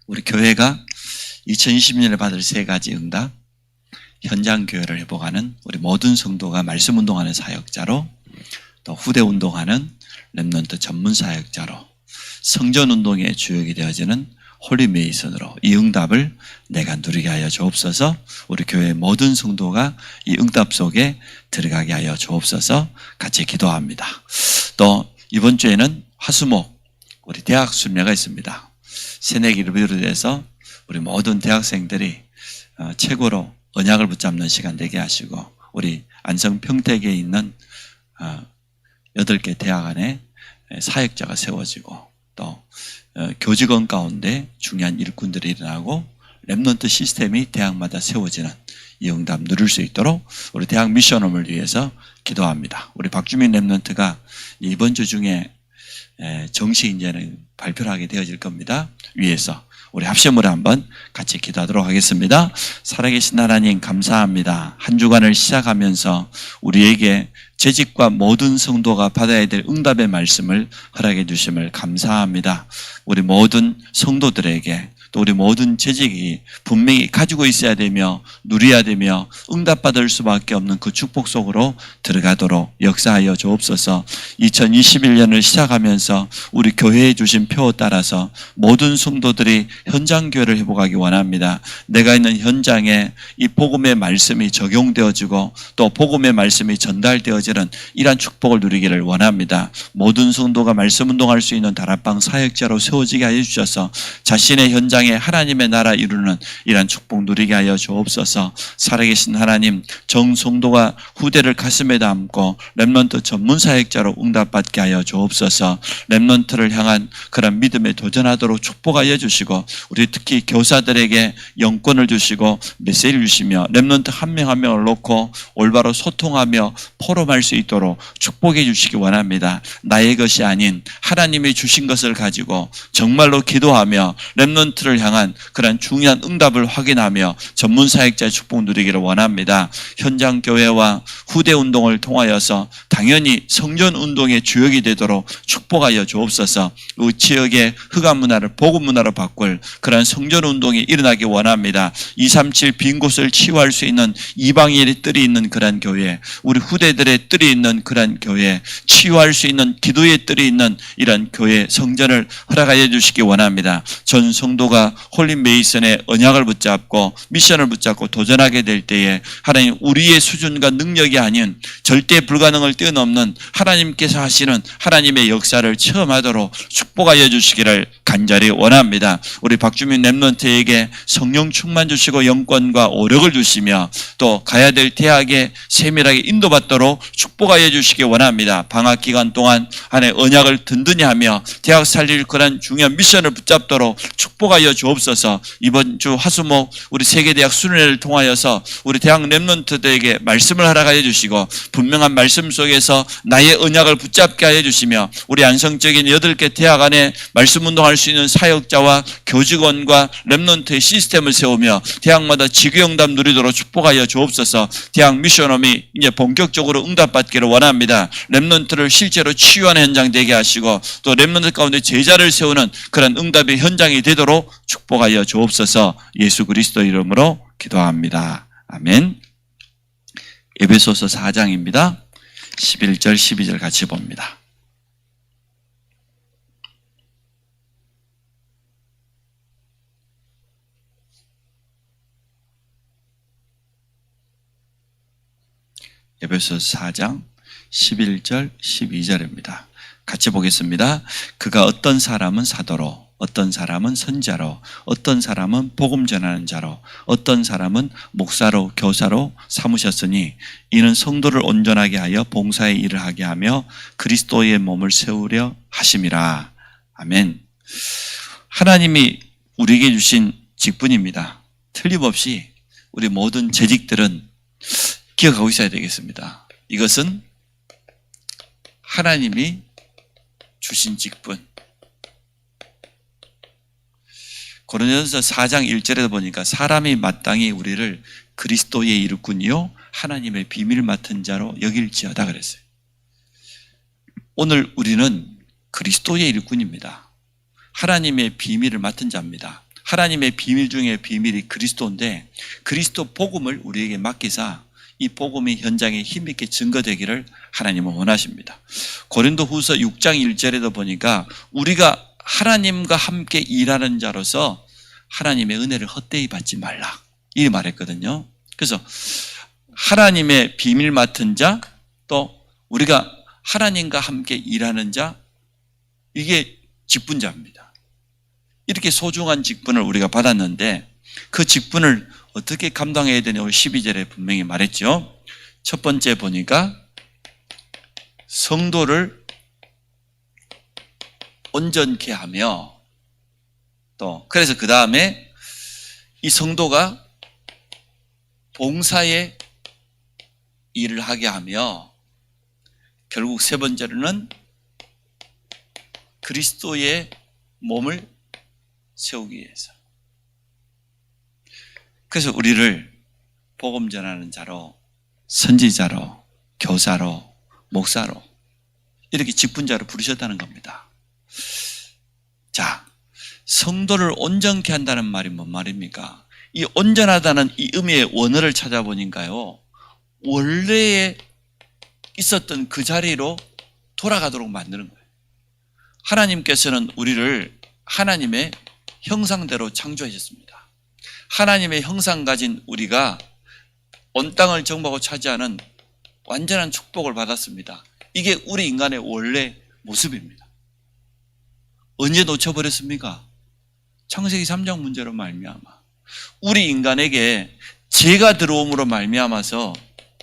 우리 교회가 2020년에 받을 세 가지 응답, 현장 교회를 회복하는 우리 모든 성도가 말씀 운동하는 사역자로, 또 후대 운동하는 렘넌트 전문 사역자로, 성전 운동의 주역이 되어지는 홀리 메이슨으로 이 응답을 내가 누리게 하여 주옵소서. 우리 교회의 모든 성도가 이 응답 속에 들어가게 하여 주옵소서. 같이 기도합니다. 또 이번 주에는 화수목 우리 대학 순례가 있습니다. 새내기를 비롯해서 우리 모든 대학생들이 최고로 언약을 붙잡는 시간 되게 하시고, 우리 안성 평택에 있는 8개 대학 안에 사역자가 세워지고, 또 교직원 가운데 중요한 일꾼들이 일어나고 렘넌트 시스템이 대학마다 세워지는 이 응답 누릴 수 있도록 우리 대학 미션홈을 위해서 기도합니다. 우리 박주민 렘넌트가 이번 주 중에 정식 이제는 발표를 하게 되어질 겁니다. 위에서 우리 합심으로 한번 같이 기도하도록 하겠습니다. 살아계신 하나님 감사합니다. 한 주간을 시작하면서 우리에게 재직과 모든 성도가 받아야 될 응답의 말씀을 허락해 주심을 감사합니다. 우리 모든 성도들에게 또 우리 모든 재직이 분명히 가지고 있어야 되며 누려야 되며 응답받을 수밖에 없는 그 축복 속으로 들어가도록 역사하여 주옵소서. 2021년을 시작하면서 우리 교회에 주신 표 따라서 모든 성도들이 현장 교회를 회복하기 원합니다. 내가 있는 현장에 이 복음의 말씀이 적용되어지고 또 복음의 말씀이 전달되어지는 이러한 축복을 누리기를 원합니다. 모든 성도가 말씀 운동할 수 있는 다락방 사역자로 세워지게 하여 주셔서 자신의 현장에 하나님의 나라 이루는 이러한 축복 누리게 하여 주옵소서. 살아계신 하나님, 정성도가 후대를 가슴에 담고 렘넌트 전문 사역자로 응답받게 하여 주옵소서. 렘넌트를 향한 그런 믿음에 도전하도록 축복하여 주시고, 우리 특히 교사들에게 영권을 주시고 메시지를 주시며 렘넌트 한 명 한 명을 놓고 올바로 소통하며 포럼할 수 있도록 축복해 주시기 원합니다. 나의 것이 아닌 하나님이 주신 것을 가지고 정말로 기도하며 렘넌트를 향한 그런 중요한 응답을 확인하며 전문 사역자의 축복 누리기를 원합니다. 현장 교회와 후대 운동을 통하여서 당연히 성전 운동의 주역이 되도록 축복하여 주옵소서. 그 지역의 흑암 문화를 복음 문화로 바꿀 그런 성전 운동이 일어나기 원합니다. 237 빈 곳을 치유할 수 있는 이방인의 뜰이 있는 그런 교회, 우리 후대들의 뜰이 있는 그런 교회, 치유할 수 있는 기도의 뜰이 있는 이런 교회 성전을 허락하여 주시기 원합니다. 전 성도가 홀리 메이슨의 언약을 붙잡고 미션을 붙잡고 도전하게 될 때에 하나님, 우리의 수준과 능력이 아닌 절대 불가능을 뛰어넘는 하나님께서 하시는 하나님의 역사를 체험하도록 축복하여 주시기를 간절히 원합니다. 우리 박주민 렘넌트에게 성령 충만 주시고 영권과 오력을 주시며 또 가야 될 대학에 세밀하게 인도받도록 축복하여 주시기 원합니다. 방학 기간 동안 안에 언약을 든든히 하며 대학 살릴 그런 중요한 미션을 붙잡도록 축복하여 주옵소서. 이번 주 화수목 우리 세계대학 순회를 통하여서 우리 대학 렘넌트들에게 말씀을 허락하여 주시고 분명한 말씀 속에서 나의 언약을 붙잡게 하여 주시며 우리 안성적인 8개 대학 안에 말씀 운동할 수 있는 사역자와 교직원과 렘넌트의 시스템을 세우며 대학마다 지구영답 누리도록 축복하여 주옵소서. 대학 미션홈이 이제 본격적으로 응답받기를 원합니다. 렘넌트를 실제로 치유하는 현장 되게 하시고 또 렘넌트 가운데 제자를 세우는 그런 응답의 현장이 되도록 축복하여 주옵소서. 예수 그리스도 이름으로 기도합니다. 아멘. 에베소서 4장입니다. 11절 12절 같이 봅니다. 에베소서 4장 11절 12절입니다. 같이 보겠습니다. 그가 어떤 사람은 사도로, 어떤 사람은 선자로, 어떤 사람은 복음 전하는 자로, 어떤 사람은 목사로 교사로 삼으셨으니 이는 성도를 온전하게 하여 봉사의 일을 하게 하며 그리스도의 몸을 세우려 하심이라. 아멘. 하나님이 우리에게 주신 직분입니다. 틀림없이 우리 모든 재직들은 기억하고 있어야 되겠습니다. 이것은 하나님이 주신 직분. 고린도전서 4장 1절에 보니까 사람이 마땅히 우리를 그리스도의 일꾼이요 하나님의 비밀 맡은 자로 여길지어다 그랬어요. 오늘 우리는 그리스도의 일꾼입니다. 하나님의 비밀을 맡은 자입니다. 하나님의 비밀 중에 비밀이 그리스도인데 그리스도 복음을 우리에게 맡기사 이 복음이 현장에 힘있게 증거되기를 하나님은 원하십니다. 고린도후서 6장 1절에도 보니까 우리가 하나님과 함께 일하는 자로서 하나님의 은혜를 헛되이 받지 말라 이 말했거든요. 그래서 하나님의 비밀 맡은 자, 또 우리가 하나님과 함께 일하는 자, 이게 직분자입니다. 이렇게 소중한 직분을 우리가 받았는데 그 직분을 어떻게 감당해야 되냐 우리 12절에 분명히 말했죠. 첫 번째 보니까 성도를 온전케 하며, 또 그래서 그 다음에 이 성도가 봉사의 일을 하게 하며, 결국 세 번째로는 그리스도의 몸을 세우기 위해서. 그래서 우리를 복음 전하는 자로, 선지자로, 교사로, 목사로 이렇게 직분자로 부르셨다는 겁니다. 자, 성도를 온전케 한다는 말이 뭔 말입니까? 이 온전하다는 이 의미의 원어를 찾아보니까요, 원래에 있었던 그 자리로 돌아가도록 만드는 거예요. 하나님께서는 우리를 하나님의 형상대로 창조하셨습니다. 하나님의 형상 가진 우리가 온 땅을 정복하고 차지하는 완전한 축복을 받았습니다. 이게 우리 인간의 원래 모습입니다. 언제 놓쳐버렸습니까? 창세기 3장 문제로 말미암아 우리 인간에게 죄가 들어옴으로 말미암아서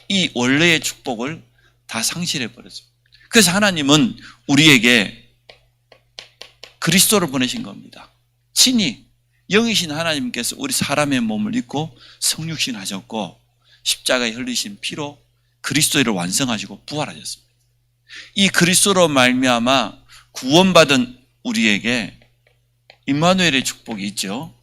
이 원래의 축복을 다 상실해 버렸습니다. 그래서 하나님은 우리에게 그리스도를 보내신 겁니다. 친히 영이신 하나님께서 우리 사람의 몸을 입고 성육신 하셨고 십자가에 흘리신 피로 그리스도를 완성하시고 부활하셨습니다. 이 그리스도로 말미암아 구원받은 우리에게 임마누엘의 축복이 있죠.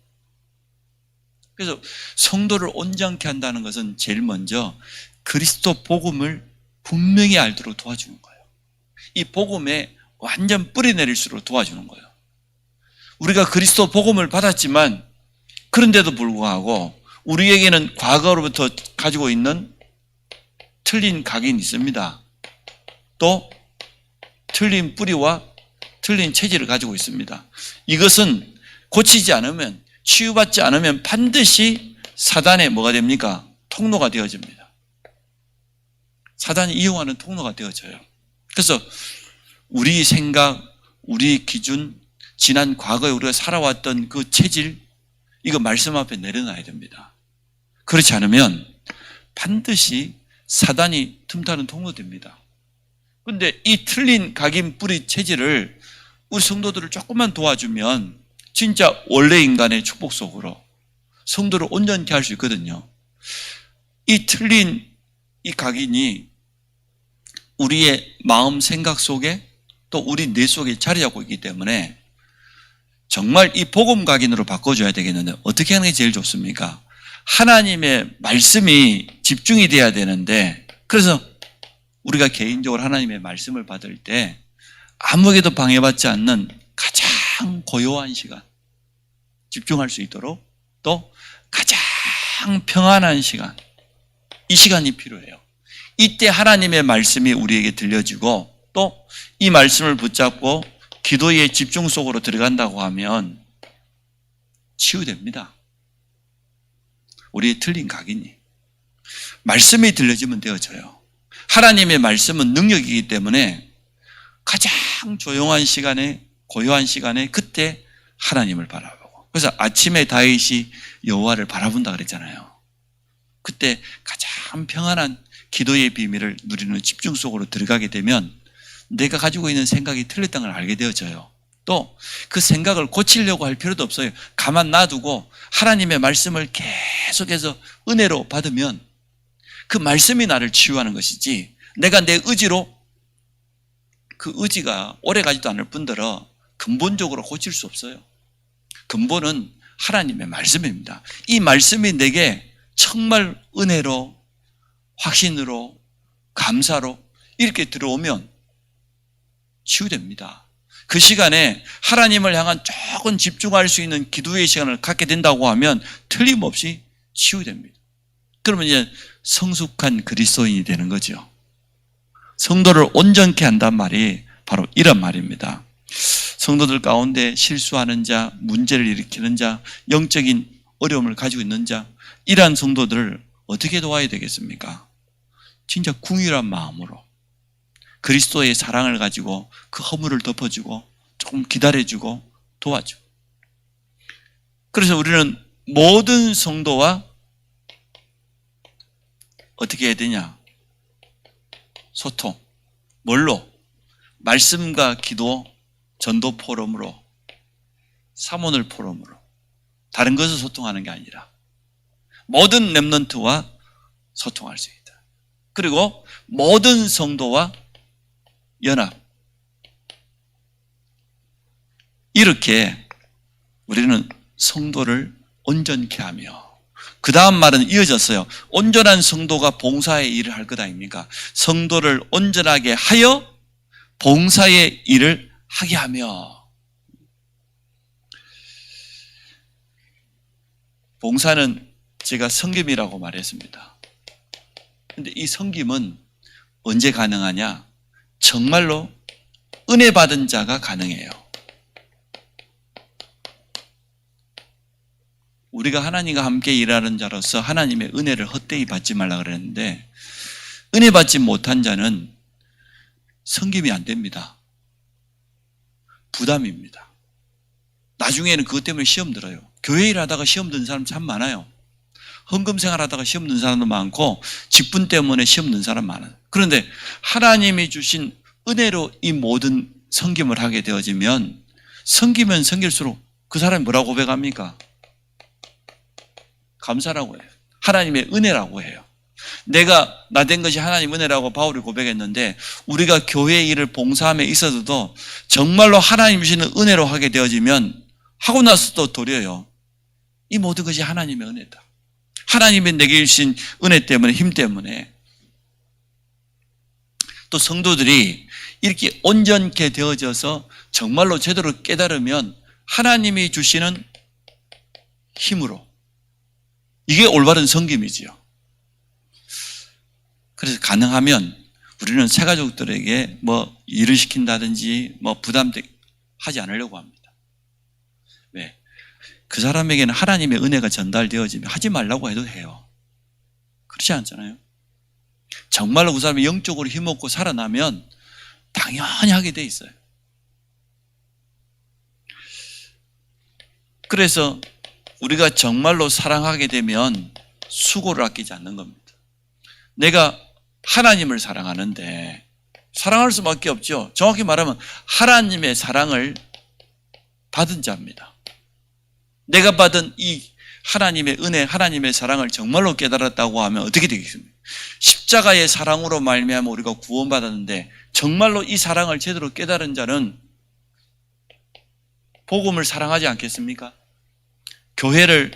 그래서 성도를 온전케 한다는 것은 제일 먼저 그리스도 복음을 분명히 알도록 도와주는 거예요. 이 복음에 완전 뿌리 내릴 수 있도록 도와주는 거예요. 우리가 그리스도 복음을 받았지만 그런데도 불구하고 우리에게는 과거로부터 가지고 있는 틀린 각인이 있습니다. 또 틀린 뿌리와 틀린 체질을 가지고 있습니다. 이것은 고치지 않으면, 치유받지 않으면 반드시 사단의 뭐가 됩니까? 통로가 되어집니다. 사단이 이용하는 통로가 되어져요. 그래서 우리 생각, 우리 기준, 지난 과거에 우리가 살아왔던 그 체질, 이거 말씀 앞에 내려놔야 됩니다. 그렇지 않으면 반드시 사단이 틈타는 통로 됩니다. 그런데 이 틀린 각인 뿌리 체질을 우리 성도들을 조금만 도와주면 진짜 원래 인간의 축복 속으로 성도를 온전케 할 수 있거든요. 이 틀린 이 각인이 우리의 마음 생각 속에 또 우리 뇌 속에 자리 잡고 있기 때문에 정말 이 복음 각인으로 바꿔줘야 되겠는데 어떻게 하는 게 제일 좋습니까? 하나님의 말씀이 집중이 돼야 되는데, 그래서 우리가 개인적으로 하나님의 말씀을 받을 때 아무에게도 방해받지 않는 가장 고요한 시간, 집중할 수 있도록, 또 가장 평안한 시간, 이 시간이 필요해요. 이때 하나님의 말씀이 우리에게 들려지고 또 이 말씀을 붙잡고 기도의 집중 속으로 들어간다고 하면 치유됩니다. 우리의 틀린 각인이. 말씀이 들려지면 되어져요. 하나님의 말씀은 능력이기 때문에 가장 조용한 시간에, 고요한 시간에 그때 하나님을 바라보고, 그래서 아침에 다윗이 여호와를 바라본다 그랬잖아요. 그때 가장 평안한 기도의 비밀을 누리는 집중 속으로 들어가게 되면 내가 가지고 있는 생각이 틀렸다는 걸 알게 되어져요. 또 그 생각을 고치려고 할 필요도 없어요. 가만 놔두고 하나님의 말씀을 계속해서 은혜로 받으면 그 말씀이 나를 치유하는 것이지, 내가 내 의지로, 그 의지가 오래가지도 않을 뿐더러 근본적으로 고칠 수 없어요. 근본은 하나님의 말씀입니다. 이 말씀이 내게 정말 은혜로, 확신으로, 감사로 이렇게 들어오면 치유됩니다. 그 시간에 하나님을 향한 조금 집중할 수 있는 기도의 시간을 갖게 된다고 하면 틀림없이 치유됩니다. 그러면 이제 성숙한 그리스도인이 되는 거죠. 성도를 온전케 한단 말이 바로 이런 말입니다. 성도들 가운데 실수하는 자, 문제를 일으키는 자, 영적인 어려움을 가지고 있는 자, 이러한 성도들을 어떻게 도와야 되겠습니까? 진짜 궁휼한 마음으로 그리스도의 사랑을 가지고 그 허물을 덮어주고 조금 기다려주고 도와주고. 그래서 우리는 모든 성도와 어떻게 해야 되냐? 소통. 뭘로? 말씀과 기도, 전도 포럼으로, 사모늘 포럼으로. 다른 것을 소통하는 게 아니라 모든 렘넌트와 소통할 수 있다. 그리고 모든 성도와 연합. 이렇게 우리는 성도를 온전케 하며, 그 다음 말은 이어졌어요. 온전한 성도가 봉사의 일을 할 것 아닙니까? 성도를 온전하게 하여 봉사의 일을 하게 하며. 봉사는 제가 섬김이라고 말했습니다. 그런데 이 섬김은 언제 가능하냐? 정말로 은혜 받은 자가 가능해요. 우리가 하나님과 함께 일하는 자로서 하나님의 은혜를 헛되이 받지 말라 그랬는데, 은혜 받지 못한 자는 섬김이 안 됩니다. 부담입니다. 나중에는 그것 때문에 시험 들어요. 교회 일하다가 시험 든 사람 참 많아요. 헌금 생활하다가 시험 든 사람도 많고 직분 때문에 시험 든 사람 많아요. 그런데 하나님이 주신 은혜로 이 모든 섬김을 하게 되어지면, 섬기면 섬길수록 그 사람이 뭐라고 고백합니까? 감사라고 해요. 하나님의 은혜라고 해요. 내가 나 된 것이 하나님 은혜라고 바울이 고백했는데, 우리가 교회 일을 봉사함에 있어서도 정말로 하나님 주시는 은혜로 하게 되어지면 하고 나서도 도려요. 이 모든 것이 하나님의 은혜다. 하나님의 내게 주신 은혜 때문에, 힘 때문에. 또 성도들이 이렇게 온전케 되어져서 정말로 제대로 깨달으면 하나님이 주시는 힘으로, 이게 올바른 섬김이지요. 그래서 가능하면 우리는 새가족들에게 일을 시킨다든지 부담되게 하지 않으려고 합니다. 왜? 그 사람에게는 하나님의 은혜가 전달되어지면 하지 말라고 해도 해요. 그렇지 않잖아요. 정말로 그 사람이 영적으로 힘없고 살아나면 당연히 하게 돼 있어요. 그래서 우리가 정말로 사랑하게 되면 수고를 아끼지 않는 겁니다. 내가 하나님을 사랑하는데, 사랑할 수밖에 없죠. 정확히 말하면 하나님의 사랑을 받은 자입니다. 내가 받은 이 하나님의 은혜, 하나님의 사랑을 정말로 깨달았다고 하면 어떻게 되겠습니까? 십자가의 사랑으로 말미암아 우리가 구원받았는데, 정말로 이 사랑을 제대로 깨달은 자는 복음을 사랑하지 않겠습니까? 교회를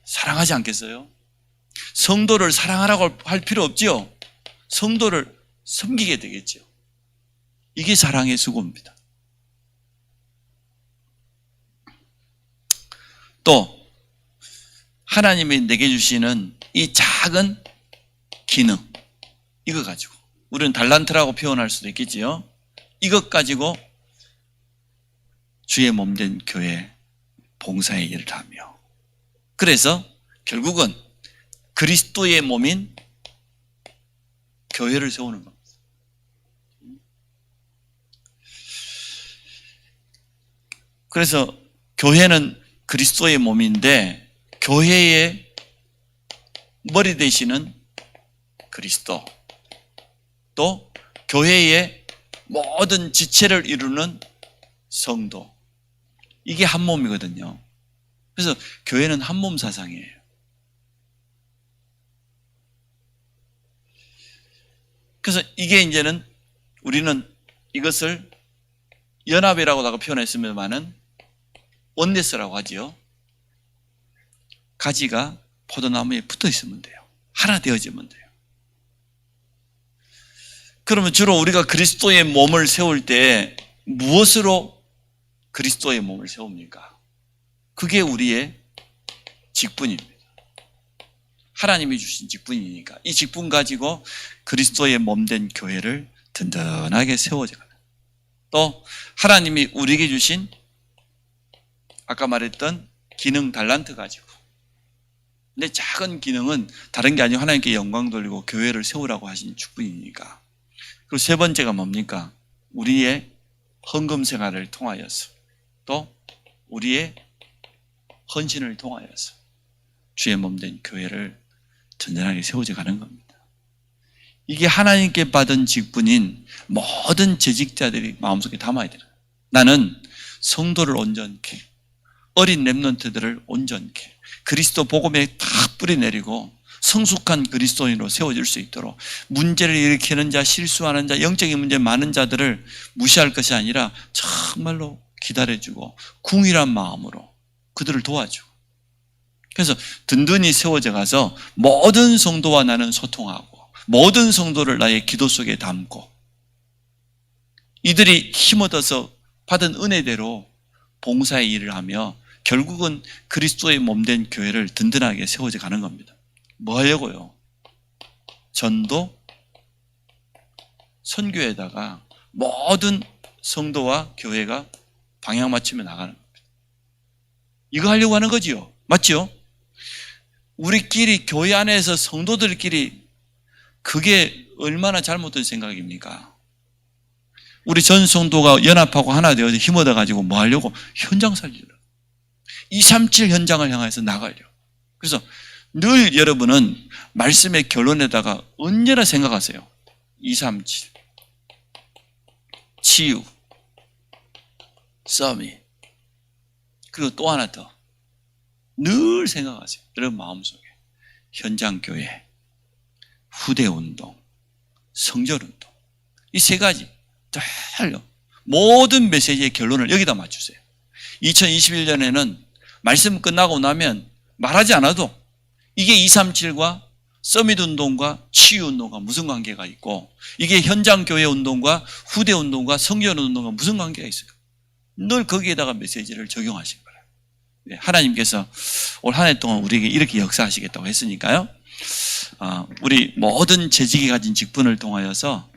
사랑하지 않겠어요? 성도를 사랑하라고 할 필요 없죠. 성도를 섬기게 되겠죠. 이게 사랑의 수고입니다. 또 하나님이 내게 주시는 이 작은 기능, 이거 가지고, 우리는 달란트라고 표현할 수도 있겠지요. 이것 가지고 주의 몸된 교회 봉사의 일을 하며, 그래서 결국은 그리스도의 몸인 교회를 세우는 겁니다. 그래서 교회는 그리스도의 몸인데, 교회의 머리 되시는 그리스도, 또 교회의 모든 지체를 이루는 성도, 이게 한 몸이거든요. 그래서 교회는 한 몸 사상이에요. 그래서 이게 이제는 우리는 이것을 연합이라고 표현했습니다만은 원네스라고 하지요. 가지가 포도나무에 붙어 있으면 돼요. 하나 되어지면 돼요. 그러면 주로 우리가 그리스도의 몸을 세울 때 무엇으로 그리스도의 몸을 세웁니까? 그게 우리의 직분입니다. 하나님이 주신 직분이니까 이 직분 가지고 그리스도의 몸된 교회를 든든하게 세워가는, 또 하나님이 우리에게 주신 아까 말했던 기능 달란트 가지고, 근데 작은 기능은 다른 게 아니고 하나님께 영광 돌리고 교회를 세우라고 하신 직분이니까. 그리고 세 번째가 뭡니까? 우리의 헌금 생활을 통하여서, 또 우리의 헌신을 통하여서 주의 몸된 교회를 든든하게 세워져 가는 겁니다. 이게 하나님께 받은 직분인 모든 재직자들이 마음속에 담아야 되는 거예요. 나는 성도를 온전케, 어린 렘넌트들을 온전케 그리스도 복음에 다 뿌리내리고 성숙한 그리스도인으로 세워질 수 있도록, 문제를 일으키는 자, 실수하는 자, 영적인 문제 많은 자들을 무시할 것이 아니라 정말로 기다려주고 궁일한 마음으로 그들을 도와주고, 그래서 든든히 세워져 가서 모든 성도와 나는 소통하고 모든 성도를 나의 기도 속에 담고 이들이 힘얻어서 받은 은혜대로 봉사의 일을 하며 결국은 그리스도의 몸된 교회를 든든하게 세워져 가는 겁니다. 뭐 하려고요? 전도, 선교에다가 모든 성도와 교회가 방향 맞추며 나가는 겁니다. 이거 하려고 하는 거지요. 맞죠? 우리끼리 교회 안에서 성도들끼리 그게 얼마나 잘못된 생각입니까? 우리 전 성도가 연합하고 하나 되어서 힘얻어가지고 뭐 하려고? 현장 살리려고. 237 현장을 향해서 나가려고. 그래서 늘 여러분은 말씀의 결론에다가 언제나 생각하세요. 237 치유, 서밋, 그리고 또 하나 더 늘 생각하세요. 여러분 마음속에 현장교회, 후대운동, 성전운동, 이 세 가지 다 모든 메시지의 결론을 여기다 맞추세요. 2021년에는 말씀 끝나고 나면 말하지 않아도 이게 237과 서밋운동과 치유운동과 무슨 관계가 있고, 이게 현장교회 운동과 후대운동과 성전운동과 무슨 관계가 있어요? 늘 거기에다가 메시지를 적용하신 거예요. 하나님께서 올 한 해 동안 우리에게 이렇게 역사하시겠다고 했으니까요. 우리 모든 재직이 가진 직분을 통하여서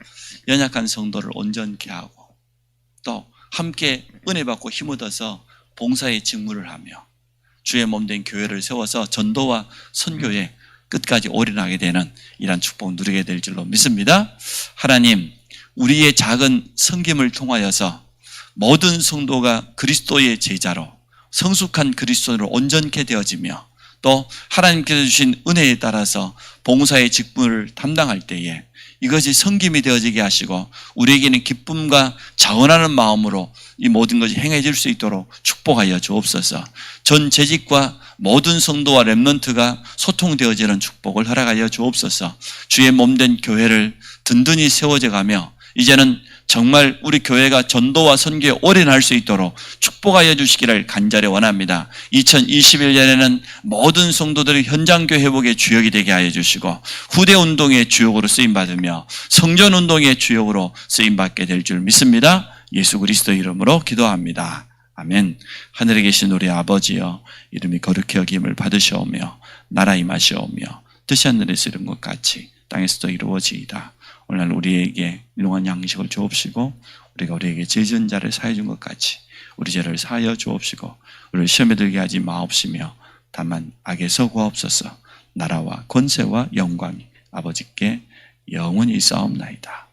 연약한 성도를 온전케 하고, 또 함께 은혜 받고 힘 얻어서 봉사의 직무를 하며 주의 몸된 교회를 세워서 전도와 선교에 끝까지 올인하게 되는 이런 축복을 누리게 될 줄로 믿습니다. 하나님, 우리의 작은 섬김을 통하여서 모든 성도가 그리스도의 제자로 성숙한 그리스도로 온전케 되어지며, 또 하나님께서 주신 은혜에 따라서 봉사의 직분을 담당할 때에 이것이 섬김이 되어지게 하시고 우리에게는 기쁨과 자원하는 마음으로 이 모든 것이 행해질 수 있도록 축복하여 주옵소서. 전 재직과 모든 성도와 렘넌트가 소통되어지는 축복을 허락하여 주옵소서. 주의 몸된 교회를 든든히 세워져 가며 이제는 정말 우리 교회가 전도와 선교에 올인할 수 있도록 축복하여 주시기를 간절히 원합니다. 2021년에는 모든 성도들이 현장교회 회복의 주역이 되게 하여 주시고 후대운동의 주역으로 쓰임받으며 성전운동의 주역으로 쓰임받게 될 줄 믿습니다. 예수 그리스도 이름으로 기도합니다. 아멘. 하늘에 계신 우리 아버지여, 이름이 거룩히 여김을 받으시오며 나라 임하시오며 뜻이 하늘에서 이룬 것 같이 땅에서도 이루어지이다. 오늘 우리에게 일용할 양식을 주옵시고 우리가 우리에게 죄 지은 자를 사해 준 것 같이 우리 죄를 사하여 주옵시고 우리를 시험에 들게 하지 마옵시며 다만 악에서 구하옵소서. 나라와 권세와 영광이 아버지께 영원히 있사옵나이다.